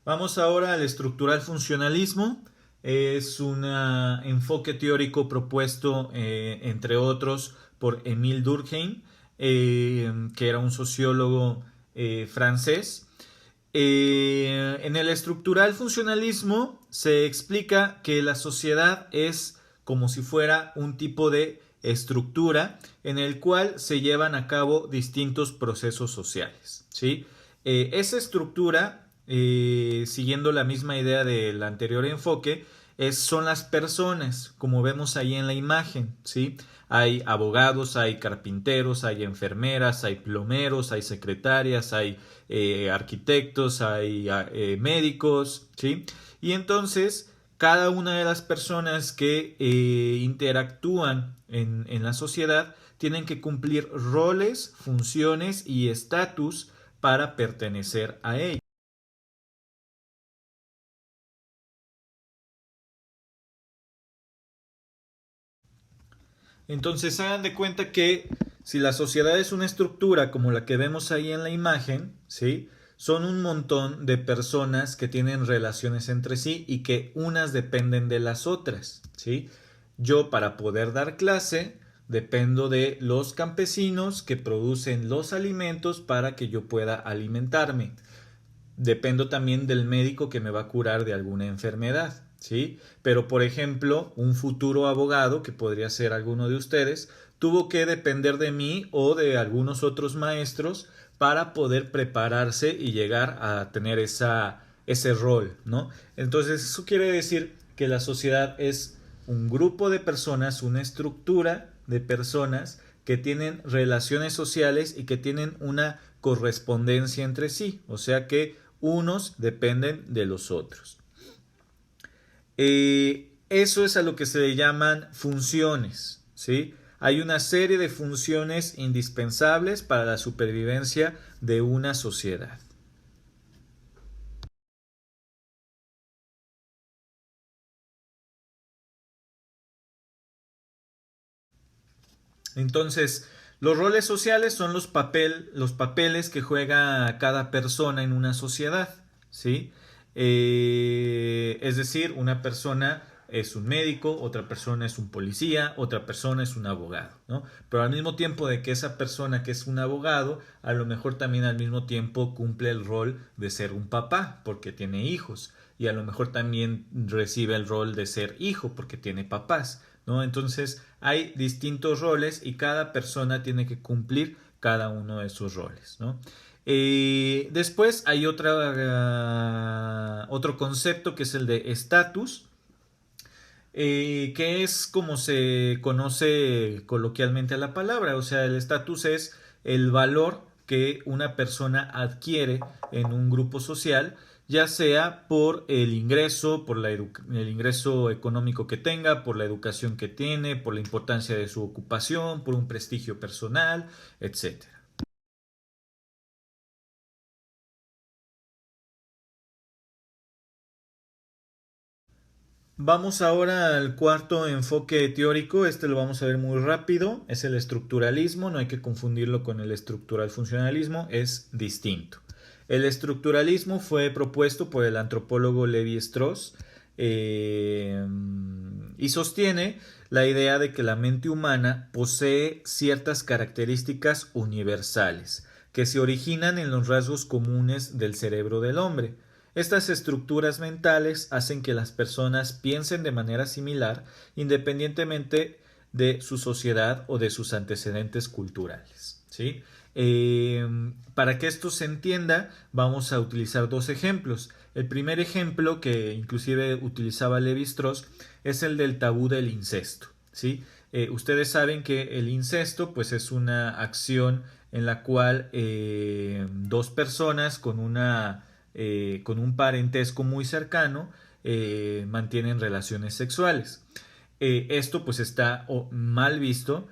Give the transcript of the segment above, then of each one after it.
Vamos ahora al estructural funcionalismo. Es un enfoque teórico propuesto, entre otros, por Émile Durkheim, que era un sociólogo francés. En el estructural funcionalismo se explica que la sociedad es como si fuera un tipo de estructura en el cual se llevan a cabo distintos procesos sociales, ¿sí? Esa estructura, siguiendo la misma idea del anterior enfoque, son las personas, como vemos ahí en la imagen, ¿sí? Hay abogados, hay carpinteros, hay enfermeras, hay plomeros, hay secretarias, hay arquitectos, hay médicos, ¿sí? Y entonces, cada una de las personas que interactúan en la sociedad tienen que cumplir roles, funciones y estatus para pertenecer a ella. Entonces hagan de cuenta que si la sociedad es una estructura como la que vemos ahí en la imagen, ¿sí? Son un montón de personas que tienen relaciones entre sí y que unas dependen de las otras, ¿sí? Yo para poder dar clase dependo de los campesinos que producen los alimentos para que yo pueda alimentarme. Dependo también del médico que me va a curar de alguna enfermedad, ¿sí? Pero, por ejemplo, un futuro abogado, que podría ser alguno de ustedes, tuvo que depender de mí o de algunos otros maestros para poder prepararse y llegar a tener ese rol, ¿no? Entonces, eso quiere decir que la sociedad es un grupo de personas, una estructura de personas que tienen relaciones sociales y que tienen una correspondencia entre sí, o sea que unos dependen de los otros. Eso es a lo que se le llaman funciones, ¿sí? Hay una serie de funciones indispensables para la supervivencia de una sociedad. Entonces, los roles sociales son los papeles que juega cada persona en una sociedad, ¿sí? Es decir, una persona es un médico, otra persona es un policía, otra persona es un abogado, ¿no? Pero al mismo tiempo de que esa persona que es un abogado, a lo mejor también al mismo tiempo cumple el rol de ser un papá, porque tiene hijos, y a lo mejor también recibe el rol de ser hijo, porque tiene papás, ¿no? Entonces hay distintos roles y cada persona tiene que cumplir cada uno de esos roles, ¿no? Después hay otro concepto que es el de estatus, que es como se conoce coloquialmente a la palabra, o sea, el estatus es el valor que una persona adquiere en un grupo social, ya sea por el ingreso, por el ingreso económico que tenga, por la educación que tiene, por la importancia de su ocupación, por un prestigio personal, etcétera. Vamos ahora al cuarto enfoque teórico, este lo vamos a ver muy rápido, es el estructuralismo, no hay que confundirlo con el estructural funcionalismo, es distinto. El estructuralismo fue propuesto por el antropólogo Levi Strauss, y sostiene la idea de que la mente humana posee ciertas características universales que se originan en los rasgos comunes del cerebro del hombre. Estas estructuras mentales hacen que las personas piensen de manera similar independientemente de su sociedad o de sus antecedentes culturales, ¿sí? Para que esto se entienda, vamos a utilizar dos ejemplos. El primer ejemplo, que inclusive utilizaba Levi Strauss, es el del tabú del incesto, ¿sí? Ustedes saben que el incesto pues, es una acción en la cual dos personas con un parentesco muy cercano mantienen relaciones sexuales. Esto pues está mal visto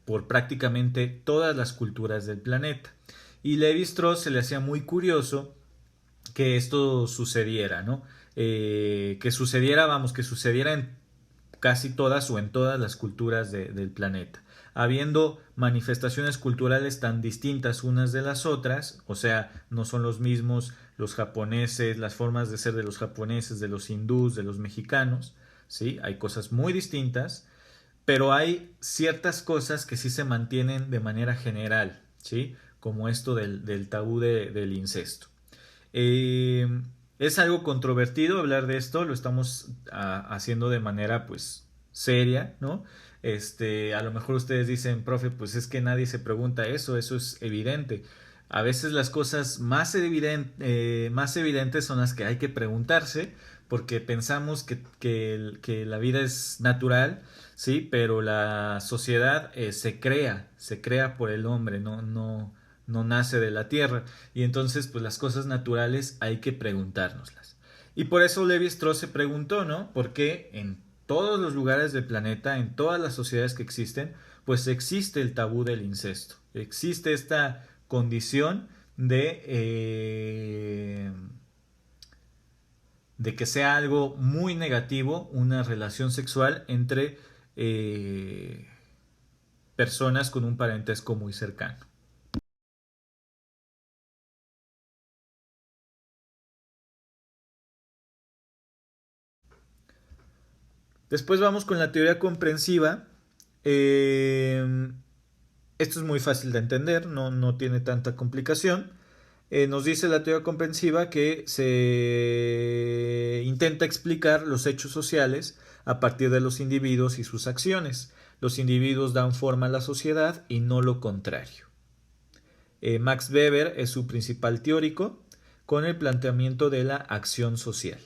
por prácticamente todas las culturas del planeta. Y Levi Strauss se le hacía muy curioso que esto sucediera, ¿no? Que sucediera, vamos, que sucediera en casi todas o en todas las culturas del planeta. habiendo manifestaciones culturales tan distintas unas de las otras, o sea, no son los mismos los japoneses, las formas de ser de los japoneses, de los hindús, de los mexicanos, ¿sí? Hay cosas muy distintas, pero hay ciertas cosas que sí se mantienen de manera general, ¿sí? Como esto del tabú del incesto. Eh, es algo controvertido hablar de esto, lo estamos haciendo de manera pues seria, ¿no? A lo mejor ustedes dicen, profe, pues es que nadie se pregunta eso es evidente. A veces las cosas más evidentes son las que hay que preguntarse porque pensamos que la vida es natural, sí, pero la sociedad se crea por el hombre, no nace de la tierra. Y entonces, pues las cosas naturales hay que preguntárnoslas. Y por eso Levi Strauss se preguntó, ¿no? ¿Por qué en todos los lugares del planeta, en todas las sociedades que existen, pues existe el tabú del incesto? Existe esta condición de que sea algo muy negativo una relación sexual entre personas con un parentesco muy cercano. Después vamos con la teoría comprensiva. Eh, Esto es muy fácil de entender, no tiene tanta complicación. Nos dice la teoría comprensiva que se intenta explicar los hechos sociales a partir de los individuos y sus acciones. Los individuos dan forma a la sociedad y no lo contrario. Max Weber es su principal teórico con el planteamiento de la acción social.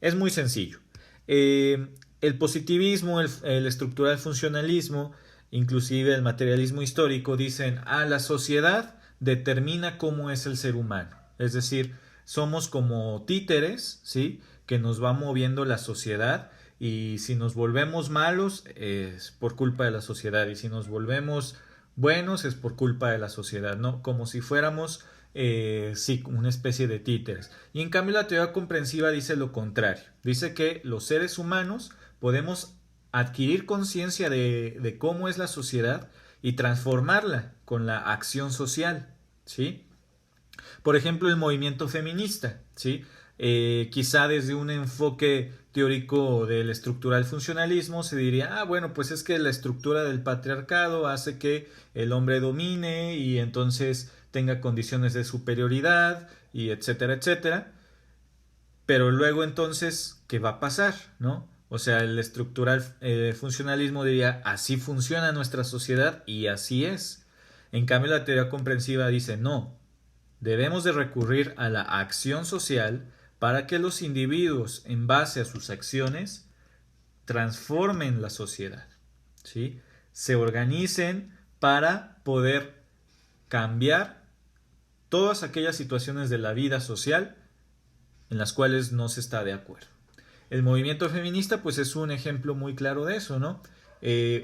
Es muy sencillo. El positivismo, el estructural funcionalismo, inclusive el materialismo histórico, dicen, la sociedad determina cómo es el ser humano. Es decir, somos como títeres, ¿sí? Que nos va moviendo la sociedad y si nos volvemos malos es por culpa de la sociedad y si nos volvemos buenos es por culpa de la sociedad, ¿no? Como si fuéramos sí, una especie de títeres. Y en cambio la teoría comprensiva dice lo contrario. Dice que los seres humanos podemos adquirir conciencia de cómo es la sociedad y transformarla con la acción social, ¿sí? Por ejemplo, el movimiento feminista, ¿sí? Quizá desde un enfoque teórico del estructural funcionalismo se diría, bueno, pues es que la estructura del patriarcado hace que el hombre domine y entonces tenga condiciones de superioridad y etcétera, etcétera. Pero luego entonces, ¿qué va a pasar? ¿No? O sea, el estructural funcionalismo diría, así funciona nuestra sociedad y así es. En cambio, la teoría comprensiva dice, no, debemos de recurrir a la acción social para que los individuos, en base a sus acciones, transformen la sociedad, ¿sí? Se organicen para poder cambiar todas aquellas situaciones de la vida social en las cuales no se está de acuerdo. El movimiento feminista pues es un ejemplo muy claro de eso, ¿no?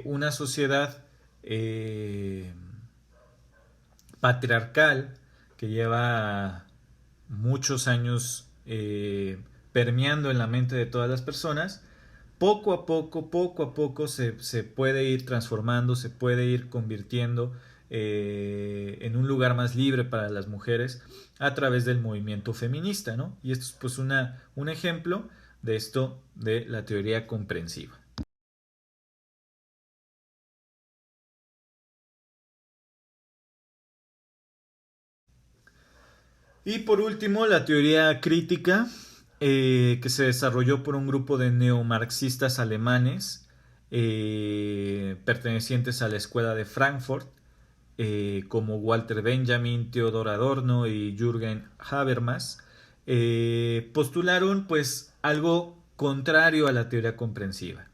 Una sociedad patriarcal que lleva muchos años permeando en la mente de todas las personas, poco a poco se puede ir transformando, se puede ir convirtiendo en un lugar más libre para las mujeres a través del movimiento feminista, ¿no? Y esto es pues un ejemplo de esto de la teoría comprensiva. Y por último, la teoría crítica, que se desarrolló por un grupo de neomarxistas alemanes pertenecientes a la escuela de Frankfurt, como Walter Benjamin, Theodor Adorno y Jürgen Habermas, postularon pues algo contrario a la teoría comprensiva.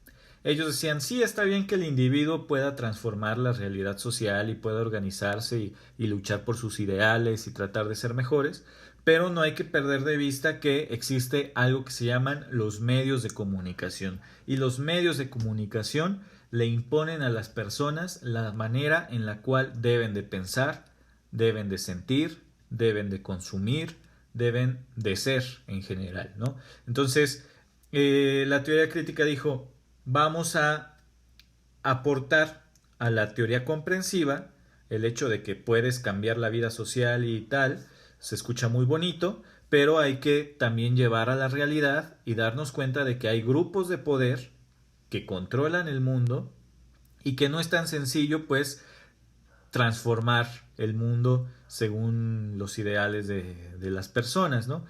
Ellos decían, sí, está bien que el individuo pueda transformar la realidad social y pueda organizarse y luchar por sus ideales y tratar de ser mejores, pero no hay que perder de vista que existe algo que se llaman los medios de comunicación. Y los medios de comunicación le imponen a las personas la manera en la cual deben de pensar, deben de sentir, deben de consumir, deben de ser en general, ¿no? Entonces, la teoría crítica dijo, vamos a aportar a la teoría comprensiva, el hecho de que puedes cambiar la vida social y tal, se escucha muy bonito, pero hay que también llevar a la realidad y darnos cuenta de que hay grupos de poder que controlan el mundo y que no es tan sencillo pues transformar el mundo según los ideales de las personas, ¿no?